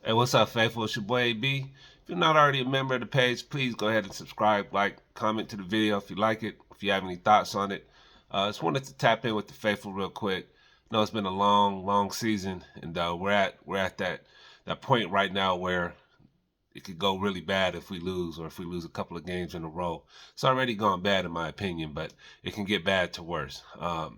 Hey, what's up, faithful? It's your boy AB. If you're not already a member of the page, please go ahead and subscribe, like, comment to the video if you like it, if you have any thoughts on it. Just wanted to tap in with the faithful real quick. I know it's been a long season, and we're at that point right now where it could go really bad if we lose, or if we lose a couple of games in a row. It's already gone bad in my opinion, but it can get bad to worse. I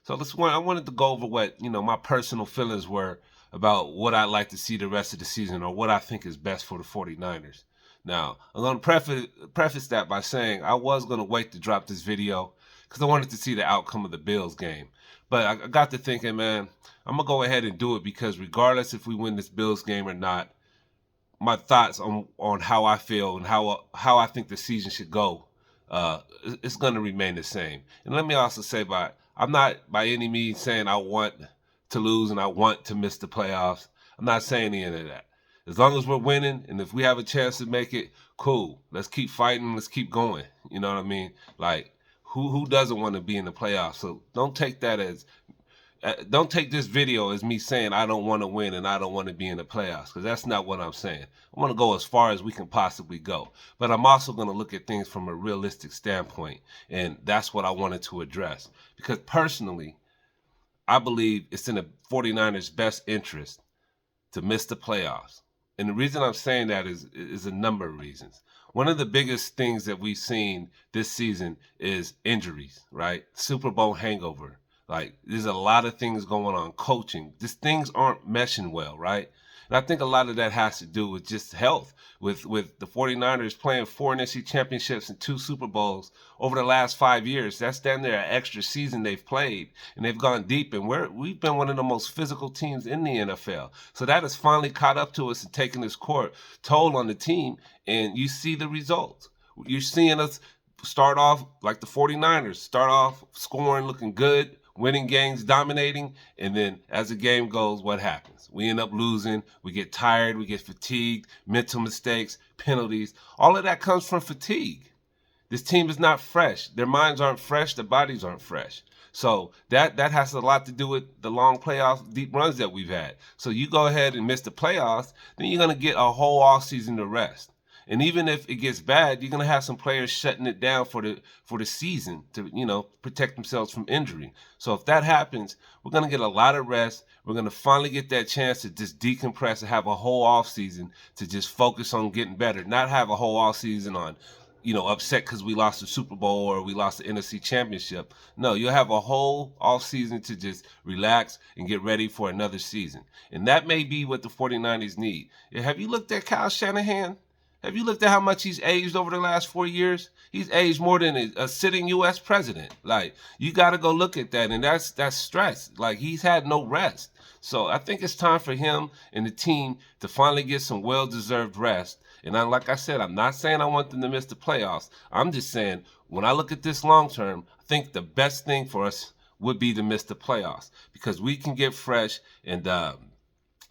wanted to go over what my personal feelings were about what I'd like to see the rest of the season, or what I think is best for the 49ers. Now, I'm going to preface that by saying I was going to wait to drop this video because I wanted to see the outcome of the Bills game. But I got to thinking, man, I'm going to go ahead and do it because regardless if we win this Bills game or not, my thoughts on how I feel and how I think the season should go, it's going to remain the same. And let me also say, I'm not by any means saying I want to lose and I want to miss the playoffs. I'm not saying any of that. As long as we're winning and if we have a chance to make it, cool. Let's keep fighting. Let's keep going. You know what I mean? Like, who doesn't want to be in the playoffs? So don't take this video as me saying I don't want to win and I don't want to be in the playoffs, because that's not what I'm saying. I want to go as far as we can possibly go. But I'm also going to look at things from a realistic standpoint, and that's what I wanted to address. Because personally, I believe it's in the 49ers' best interest to miss the playoffs. And the reason I'm saying that is a number of reasons. One of the biggest things that we've seen this season is injuries, right? Super Bowl hangover. Like, there's a lot of things going on, coaching. Just things aren't meshing well, right? And I think a lot of that has to do with just health. With the 49ers playing 4 NFC championships and 2 Super Bowls over the last 5 years, that's damn near an extra season they've played, and they've gone deep. And we've been one of the most physical teams in the NFL. So that has finally caught up to us and taken its toll on the team. And you see the results. You're seeing us start off like the 49ers, start off scoring, looking good, winning games, dominating, and then as the game goes, what happens? We end up losing, we get tired, we get fatigued, mental mistakes, penalties. All of that comes from fatigue. This team is not fresh. Their minds aren't fresh, their bodies aren't fresh. So that has a lot to do with the long playoff deep runs that we've had. So you go ahead and miss the playoffs, then you're going to get a whole off season to rest. And even if it gets bad, you're gonna have some players shutting it down for the season to protect themselves from injury. So if that happens, we're gonna get a lot of rest. We're gonna finally get that chance to just decompress and have a whole off season to just focus on getting better, not have a whole off season on upset because we lost the Super Bowl or we lost the NFC Championship. No, you'll have a whole off season to just relax and get ready for another season. And that may be what the 49ers need. Have you looked at Kyle Shanahan? Have you looked at how much he's aged over the last 4 years? He's aged more than a sitting U.S. president. Like, you got to go look at that, and that's stress. Like, he's had no rest. So I think it's time for him and the team to finally get some well-deserved rest. And like I said, I'm not saying I want them to miss the playoffs. I'm just saying when I look at this long term, I think the best thing for us would be to miss the playoffs because we can get fresh and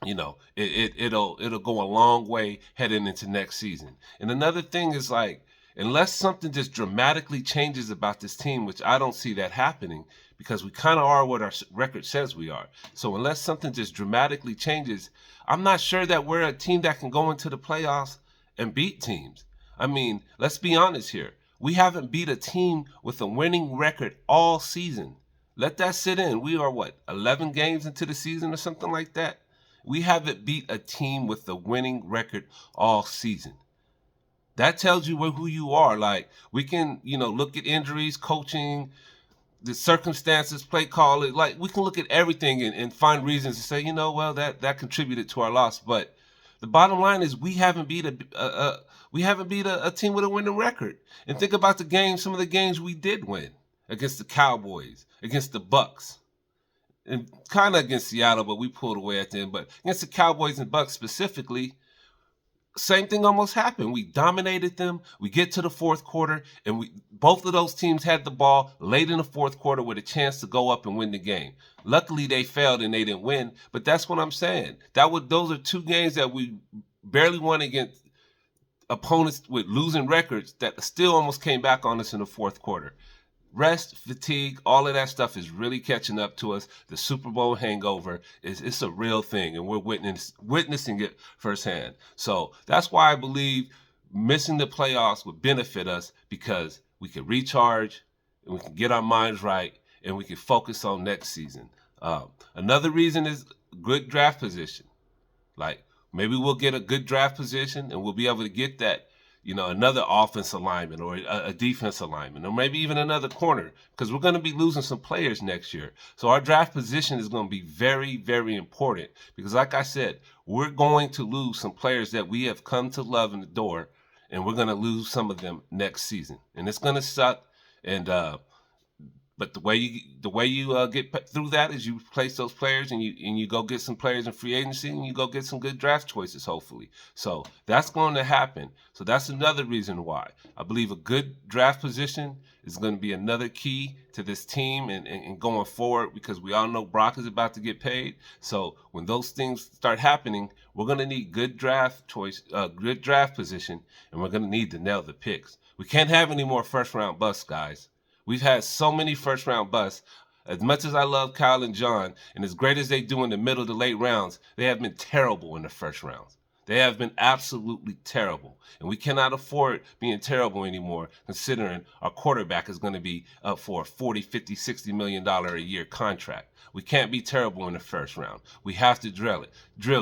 it'll go a long way heading into next season. And another thing is, like, unless something just dramatically changes about this team, which I don't see that happening because we kind of are what our record says we are. So unless something just dramatically changes, I'm not sure that we're a team that can go into the playoffs and beat teams. I mean, let's be honest here. We haven't beat a team with a winning record all season. Let that sit in. We are what, 11 games into the season or something like that? We haven't beat a team with a winning record all season. That tells you who you are. Like, we can, look at injuries, coaching, the circumstances, play calling. Like, we can look at everything and find reasons to say, well, that contributed to our loss. But the bottom line is we haven't beat a team with a winning record. And think about some of the games we did win against the Cowboys, against the Bucks, and kind of against Seattle, but we pulled away at the end. But against the Cowboys and Bucks specifically, same thing almost happened. We dominated them. We get to the fourth quarter, and both of those teams had the ball late in the fourth quarter with a chance to go up and win the game. Luckily, they failed and they didn't win. But that's what I'm saying. Those are 2 games that we barely won against opponents with losing records that still almost came back on us in the fourth quarter. rest, fatigue, all of that stuff is really catching up to us. The Super Bowl hangover it's a real thing, and we're witnessing it firsthand. So that's why I believe missing the playoffs would benefit us, because we can recharge and we can get our minds right and we can focus on next season. Another reason is good draft position. Like, maybe we'll get a good draft position and we'll be able to get that, another offense alignment or a defense alignment, or maybe even another corner, because we're going to be losing some players next year. So our draft position is going to be very, very important, because like I said, we're going to lose some players that we have come to love in the door, and we're going to lose some of them next season. And it's going to suck. And but the way you get through that is you replace those players, and you go get some players in free agency, and you go get some good draft choices, hopefully. So that's going to happen. So that's another reason why I believe a good draft position is going to be another key to this team and going forward, because we all know Brock is about to get paid. So when those things start happening, we're going to need good draft position, and we're going to need to nail the picks. We can't have any more first-round busts, guys. We've had so many first-round busts. As much as I love Kyle and John, and as great as they do in the middle to late rounds, they have been terrible in the first rounds. They have been absolutely terrible. And we cannot afford being terrible anymore, considering our quarterback is going to be up for a $40, $50, $60 million a year contract. We can't be terrible in the first round. We have to drill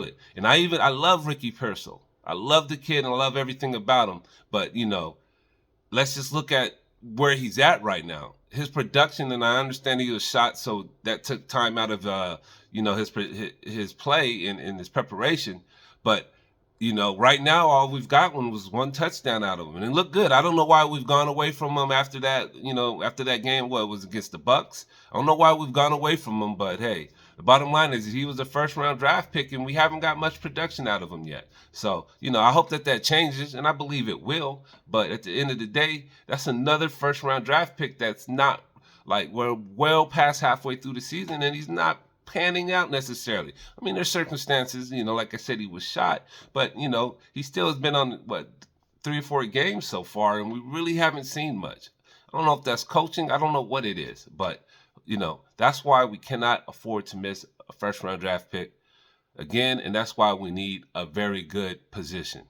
it. And I love Ricky Pearsall. I love the kid and I love everything about him. But, let's just look at where he's at right now. His production, and I understand he was shot, so that took time out of his play and his preparation. But right now all we've gotten was one touchdown out of him, and it looked good. I don't know why we've gone away from him after that. After that game, what was against the Bucks? I don't know why we've gone away from him, but hey, the bottom line is he was a first-round draft pick, and we haven't got much production out of him yet. So, I hope that changes, and I believe it will. But at the end of the day, that's another first-round draft pick that's not, like, we're well past halfway through the season, and he's not panning out necessarily. I mean, there's circumstances, like I said, he was shot, but, he still has been on, 3 or 4 games so far, and we really haven't seen much. I don't know if that's coaching. I don't know what it is, but that's why we cannot afford to miss a first-round draft pick again, and that's why we need a very good position.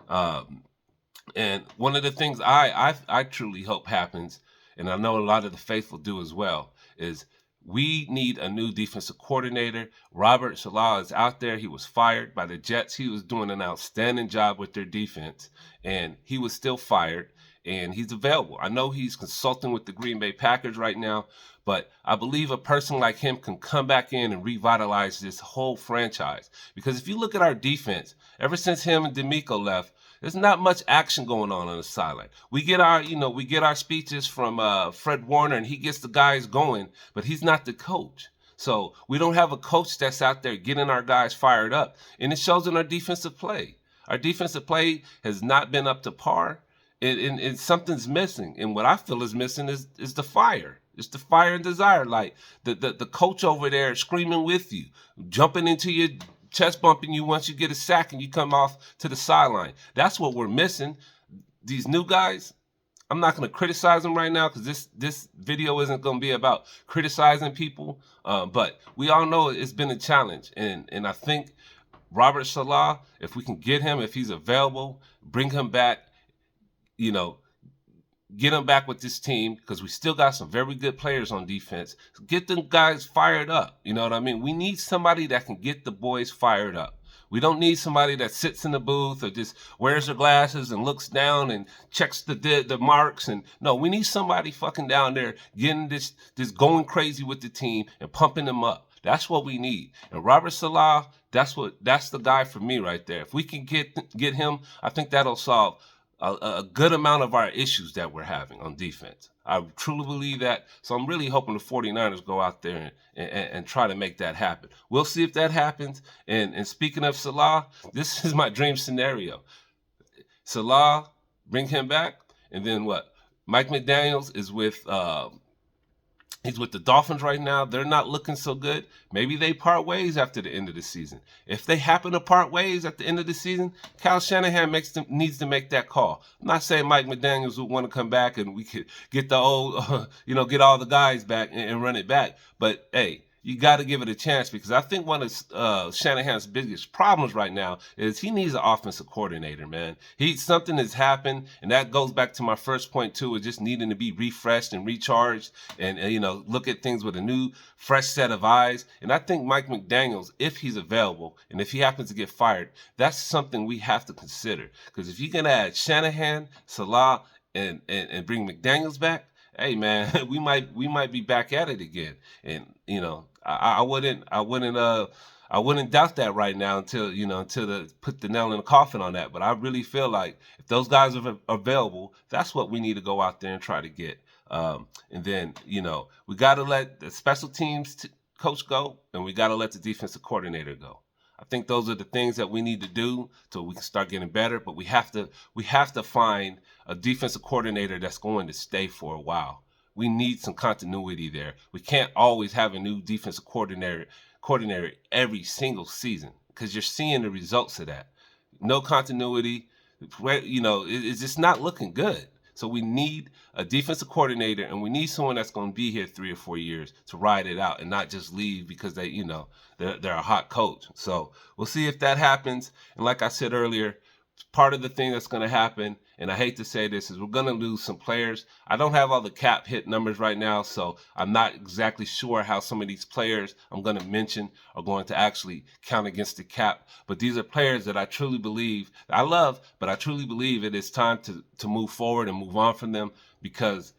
And one of the things I truly hope happens, and I know a lot of the faithful do as well, is we need a new defensive coordinator. Robert Saleh is out there. He was fired by the Jets. He was doing an outstanding job with their defense, and he was still fired, and he's available. I know he's consulting with the Green Bay Packers right now, but I believe a person like him can come back in and revitalize this whole franchise. Because if you look at our defense, ever since him and D'Amico left, there's not much action going on the sideline. We get our speeches from Fred Warner, and he gets the guys going, but he's not the coach. So we don't have a coach that's out there getting our guys fired up, and it shows in our defensive play. Our defensive play has not been up to par, and something's missing. And what I feel is missing is the fire. It's the fire and desire. Like the coach over there screaming with you, jumping into your chest bumping you once you get a sack and you come off to the sideline. That's what we're missing. These new guys, I'm not going to criticize them right now, because this video isn't going to be about criticizing people. But we all know it's been a challenge. And I think Robert Saleh, if we can get him, if he's available, bring him back, get him back with this team, because we still got some very good players on defense. Get them guys fired up. You know what I mean? We need somebody that can get the boys fired up. We don't need somebody that sits in the booth or just wears their glasses and looks down and checks the marks. And no, we need somebody fucking down there getting this going crazy with the team and pumping them up. That's what we need. And Robert Saleh, that's the guy for me right there. If we can get him, I think that'll solve a good amount of our issues that we're having on defense. I truly believe that. So I'm really hoping the 49ers go out there and try to make that happen. We'll see if that happens. And speaking of Saleh, this is my dream scenario. Saleh, bring him back. And then what? Mike McDaniels is with He's with the Dolphins right now. They're not looking so good. Maybe they part ways after the end of the season. If they happen to part ways at the end of the season, Kyle Shanahan needs to make that call. I'm not saying Mike McDaniels would want to come back and we could get the old, get all the guys back and run it back. But hey, you got to give it a chance, because I think one of Shanahan's biggest problems right now is he needs an offensive coordinator, man. Something has happened, and that goes back to my first point too, is just needing to be refreshed and recharged, and look at things with a new, fresh set of eyes. And I think Mike McDaniels, if he's available, and if he happens to get fired, that's something we have to consider. Because if you can add Shanahan, Salah, and bring McDaniels back, hey man, we might be back at it again. And I wouldn't doubt that right now until they put the nail in the coffin on that. But I really feel like if those guys are available, that's what we need to go out there and try to get. And then we got to let the special teams coach go, and we got to let the defensive coordinator go. I think those are the things that we need to do so we can start getting better. But we have to find a defensive coordinator that's going to stay for a while. We need some continuity there. We can't always have a new defensive coordinator every single season, because you're seeing the results of that. No continuity, it's just not looking good. So we need a defensive coordinator, and we need someone that's going to be here 3 or 4 years to ride it out and not just leave because they're a hot coach. So we'll see if that happens. And like I said earlier, part of the thing that's going to happen, and I hate to say this, is we're going to lose some players. I don't have all the cap hit numbers right now, so I'm not exactly sure how some of these players I'm going to mention are going to actually count against the cap. But these are players that I truly believe, I love, but I truly believe it is time to move forward and move on from them, because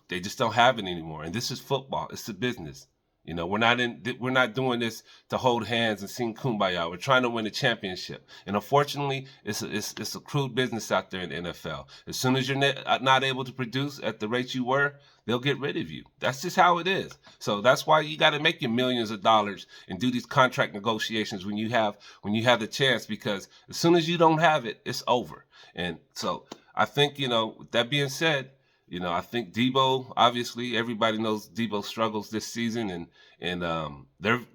they just don't have it anymore. And this is football. It's a business. We're not doing this to hold hands and sing kumbaya. We're trying to win a championship. And unfortunately, it's a crude business out there in the NFL. As soon as you're not able to produce at the rate you were, they'll get rid of you. That's just how it is. So that's why you got to make your millions of dollars and do these contract negotiations when you have the chance, because as soon as you don't have it, it's over. And so I think, with that being said, I think Debo, obviously, everybody knows Debo's struggles this season, and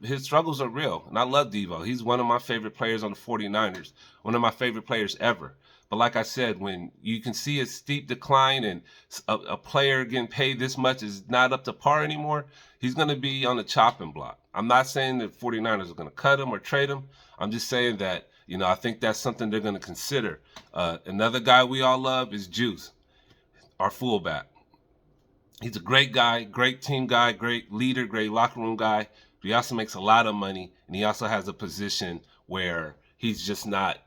his struggles are real. And I love Debo. He's one of my favorite players on the 49ers, one of my favorite players ever. But like I said, when you can see a steep decline and a player getting paid this much is not up to par anymore, he's going to be on the chopping block. I'm not saying that 49ers are going to cut him or trade him. I'm just saying that, I think that's something they're going to consider. Another guy we all love is Juice, our fullback. He's a great guy, great team guy, great leader, great locker room guy. But he also makes a lot of money, and he also has a position where he's just not.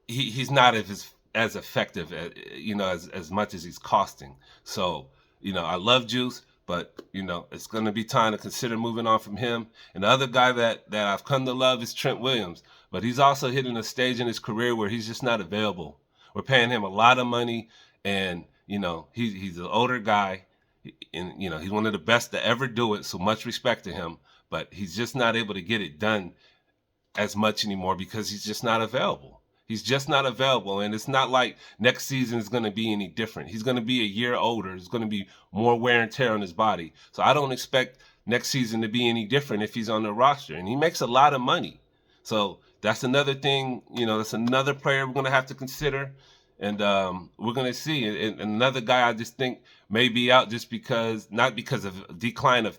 He's not as effective, as much as he's costing. So I love Juice, but it's going to be time to consider moving on from him. And the other guy that I've come to love is Trent Williams, but he's also hitting a stage in his career where he's just not available. We're paying him a lot of money, and he's an older guy, and he's one of the best to ever do it. So much respect to him, but he's just not able to get it done as much anymore because he's just not available. He's just not available, and it's not like next season is going to be any different. He's going to be a year older. There's going to be more wear and tear on his body. So I don't expect next season to be any different if he's on the roster, and he makes a lot of money. So that's another thing. That's another player we're going to have to consider. And we're going to see. And another guy I just think may be out just not because of decline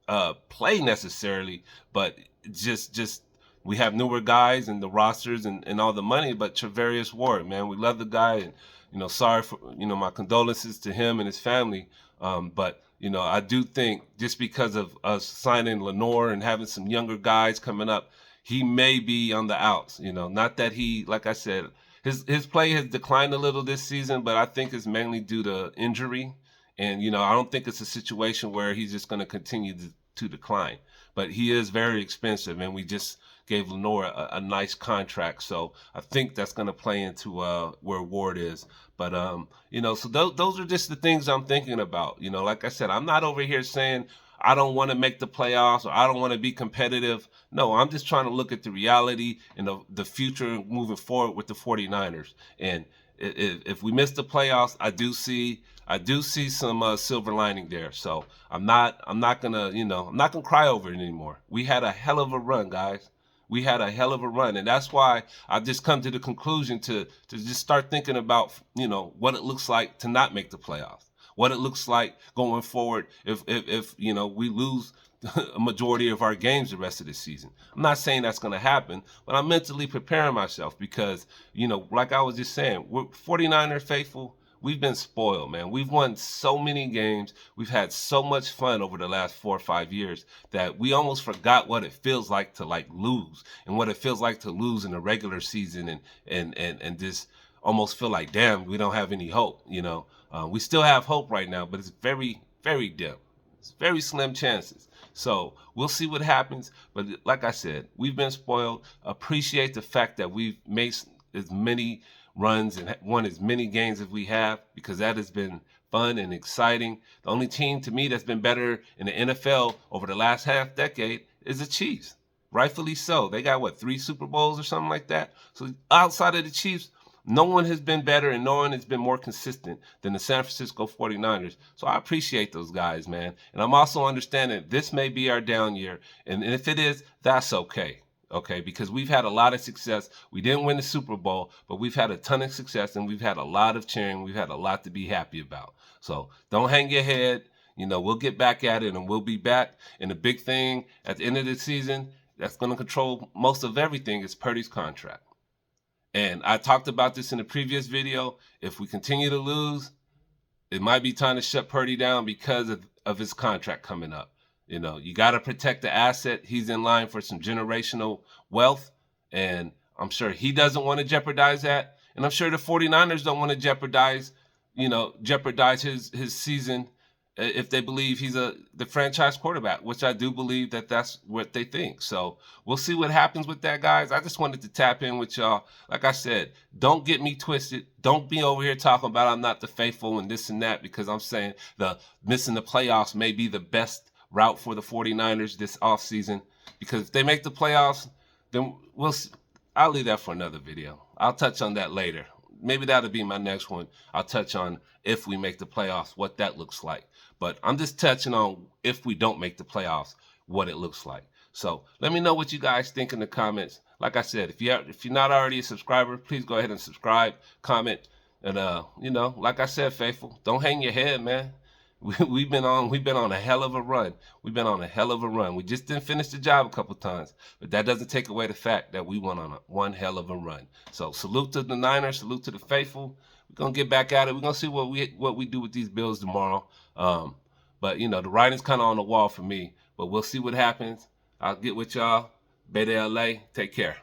of play necessarily, but just we have newer guys and the rosters and all the money. But Charvarius Ward, man, we love the guy. And, sorry for, my condolences to him and his family. But, I do think just because of us signing Lenore and having some younger guys coming up, he may be on the outs. Not that he, like I said, his play has declined a little this season, but I think it's mainly due to injury. And, I don't think it's a situation where he's just going to continue to decline. But he is very expensive, and we just gave Lenore a nice contract. So I think that's going to play into where Ward is. But, so those are just the things I'm thinking about. Like I said, I'm not over here saying I don't want to make the playoffs or I don't want to be competitive. No, I'm just trying to look at the reality and the future moving forward with the 49ers. And if we miss the playoffs, I do see some silver lining there. So I'm not gonna I'm not gonna cry over it anymore. We had a hell of a run, guys. We had a hell of a run, and that's why I've just come to the conclusion to just start thinking about what it looks like to not make the playoffs, what it looks like going forward if we lose a majority of our games the rest of the season. I'm not saying that's going to happen, but I'm mentally preparing myself because, like I was just saying, we're 49er faithful. We've been spoiled, man. We've won so many games. We've had so much fun over the last 4 or 5 years that we almost forgot what it feels like to lose and what it feels like to lose in the regular season and just almost feel like, damn, we don't have any hope. We still have hope right now, but it's very, very dim. It's very slim chances. So we'll see what happens. But like I said, we've been spoiled. Appreciate the fact that we've made as many runs and won as many games as we have, because that has been fun and exciting. The only team to me that's been better in the NFL over the last half decade is the Chiefs. Rightfully so. They got 3 Super Bowls or something like that. So outside of the Chiefs, no one has been better and no one has been more consistent than the San Francisco 49ers. So I appreciate those guys, man. And I'm also understanding this may be our down year. And if it is, that's okay. Okay, because we've had a lot of success. We didn't win the Super Bowl, but we've had a ton of success and we've had a lot of cheering. We've had a lot to be happy about. So don't hang your head. We'll get back at it and we'll be back. And the big thing at the end of the season that's going to control most of everything is Purdy's contract. And I talked about this in the previous video. If we continue to lose, it might be time to shut Purdy down because of his contract coming up. You got to protect the asset. He's in line for some generational wealth, and I'm sure he doesn't want to jeopardize that. And I'm sure the 49ers don't want to jeopardize his season if they believe he's the franchise quarterback, which I do believe that's what they think. So we'll see what happens with that, guys. I just wanted to tap in with y'all. Like I said, don't get me twisted. Don't be over here talking about I'm not the faithful and this and that, because I'm saying the missing the playoffs may be the best route for the 49ers this offseason, because if they make the playoffs, then I'll leave that for another video. I'll touch on that later. Maybe that'll be my next one. I'll touch on if we make the playoffs, what that looks like. But I'm just touching on if we don't make the playoffs, what it looks like. So let me know what you guys think in the comments. Like I said, if you're not already a subscriber, please go ahead and subscribe, comment, and like I said, faithful, don't hang your head, man. We've been on a hell of a run. We've been on a hell of a run. We just didn't finish the job a couple times, but that doesn't take away the fact that we went on one hell of a run. So salute to the Niners, salute to the faithful. We're gonna get back at it. We're gonna see what we do with these Bills tomorrow. But the writing's kind of on the wall for me. But we'll see what happens. I'll get with y'all. Beta LA. Take care.